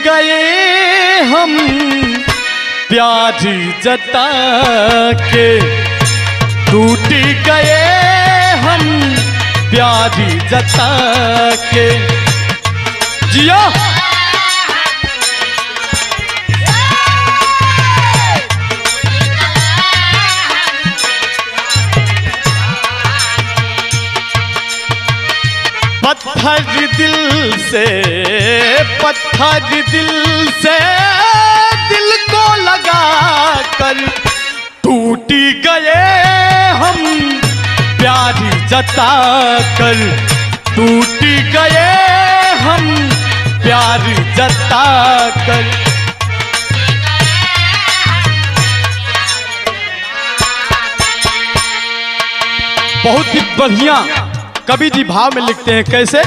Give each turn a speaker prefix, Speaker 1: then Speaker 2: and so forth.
Speaker 1: गए हम प्यार जता के, टूट गए हम प्यार जता के। जिया पत्थर दिल से, पत्थर दिल से दिल को लगा कर, टूट गए हम प्यार जता कर, टूट गए हम प्यार जता कर। बहुत ही बढ़िया कवि जी भाव में लिखते हैं, कैसे?